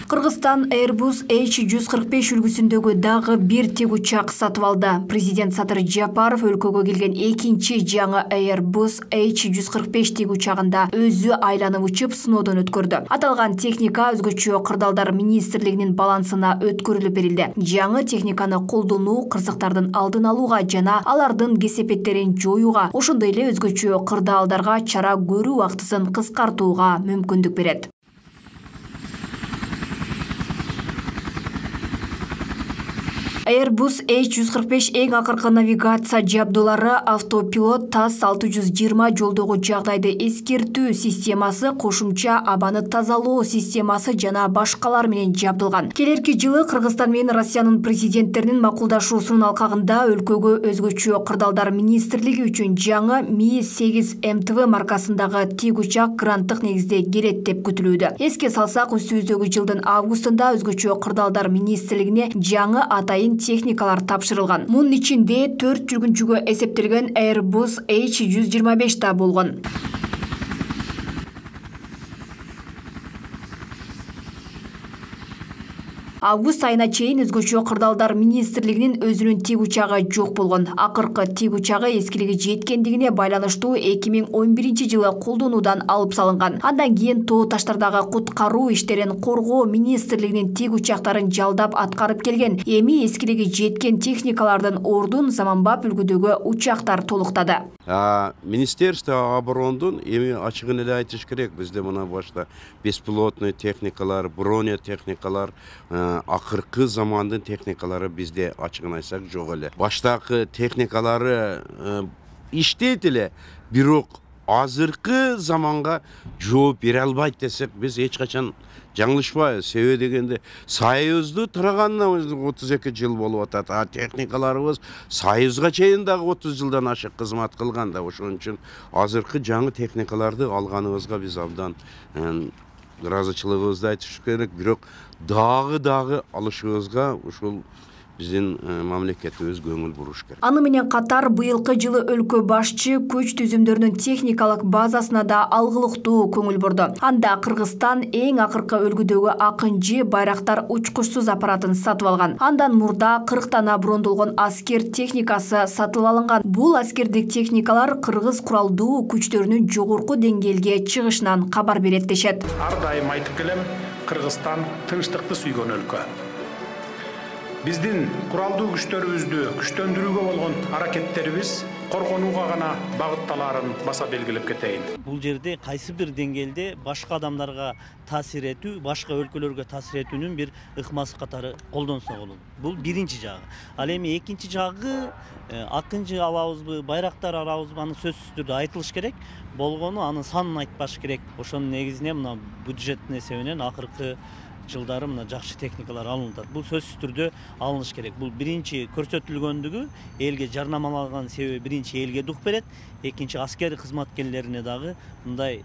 Кыргызстан Airbus H145 үлгүсүндөгү дагы бир тигучак сатып алды. Президент Садыр Жапаров өлкөгө келген экинчи жаңы Airbus H145 тигучагында өзү айланып учуп сыноодон өткөрдү. Аталган техника өзгөчө кырдаалдар министрлигинин балансына өткөрүлүп берилди. Жаңы техниканы колдонуу кырсыктардын алдын алууга жана алардын кесепеттерин жоюуга, ошондой эле өзгөчө кырдаалдарга чара көрүү убактысын кыскартууга мүмкүндүк берет. Airbus H145 эң акыркы навигация жабдуулары, автопилот, ТАСС 620 жолдогу жагдайды эскертүү системасы, кошумча абаны тазалоо системасы жана башкалар менен жабдылган. Келерки жылы Кыргызстан менен Россиянын президенттеринин макулдашуусунун алкагында өлкөгө өзгөчө кырдаалдар министрлиги үчүн жаңы Mi-8 МТВ маркасындагы тигучак гранттык негизде келет деп күтүлүүдө. Эске салсак, үстүбүздөгү жылдын августунда өзгөчө кырдаалдар министрлигине жаңы атайын техникалар тапшырылган. Мунун ичинде 4 жүргүнчүгө эсептелген Airbus H125 да болгон. Август айына чейин өзгөчө кырдаалдар министрлигинин өзүнүн тигучагы жок болгон. Акыркы тигучагы эскилиги жеткендигине байланыштуу 2011 жылы колдонуудан алып салынган. Андан кийин тоо таштардагы куткаруу иштерин коргоо министрлигинин тигучактарын жалдап аткарып келген. Эми эскилиги жеткен техникалардын ордун заманбап үлгүдөгү учактар толуктады. Министерство оборондун эми ачыгын эле айтыш керек, бизде мына башта беспилотный техникалар, бронетехникалар, акыркы замандын техникалары бизде ачыгын айтсак жок эле. Баштакы техникалары иштейт эле, бирок азыркы заманга жооп бере албайт десек, биз эч качан жаңылышпайбыз. Себеби дегенде Союзду тураганына 32 жыл болуп атат. Техникаларыбыз Союзга чейин дагы 30 жылдан ашык кызмат кылган да. Ошон үчүн азыркы жаңы техникаларды алганыбызга биз абдан ыраазычылыгыбызды айтыш керек. Бирок дагы алышыбызга ушул биздин мамлекетибиз көңүл буруш керек. Аны менен катар быйылкы жылы өлкө башчы күч түзүмдөрүнүн техникалык базасына да алгылыктуу көңүл бурду. Анда Кыргызстан эң акыркы үлгүдөгү Акынжы байрактар учкучсуз аппаратын сатып алган. Андан мурда 40 брондолгон аскер техникасы сатып алынган. Бул аскердик техникалар кыргыз куралдуу күчтөрүнүн жогорку деңгээлге чыгышынан кабар берет дешет. Ар дайым айтып келем, Кыргызстан тынчтыкты сүйгөн өлкө. Биздин куралдуу күчтөрүбүздү күчтөндүрүүгө болгон аракеттерибиз коргонууга гана багытталарын баса белгилеп кетейин. Бул жерде кайсы бир деңгээлде башка адамдарга таасир этүү, башка өлкөлөргө таасир этүүнүн бир ыкмасы катары колдонсо болот. Бул биринчи жагы. Ал эми экинчи жагы Акынжы алабызбы, байрактар алабызбы, аны сөзсүз түрдө айтылыш керек. Болгону анын санын айтпаш керек. Ошонун негизине мына бюджеттин эсебинен акыркы жылдары мына жакшы техникалар алынат. Бул сөзсүз түрдө алыныш керек. Бул биринчи көрсөтүлгөндүгү элге жарнамалаган себеби биринчи элге дух берет, экинчи аскер кызматкерлерине дагы мындай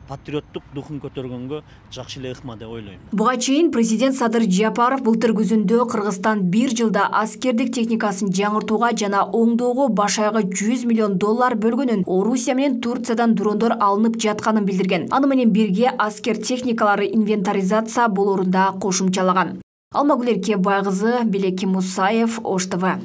патриоттук духун көтөргөнгө жакшы эле ыкма деп ойлойм. Буга чейин президент Садыр Жапаров былтыр күзүндө Кыргызстан бир жылда аскердик техникасын жаңыртууга жана оңдоого баш аягы $100 миллион бөлгөнүн, Орусия менен Турциядан дрондор алынып жатканын билдирген. Аны менен бирге аскер техникалары инвентаризация болорун да кошумчалаган. Алмагүл Эркебай кызы, Белеки Мусаев, Ош ТВ.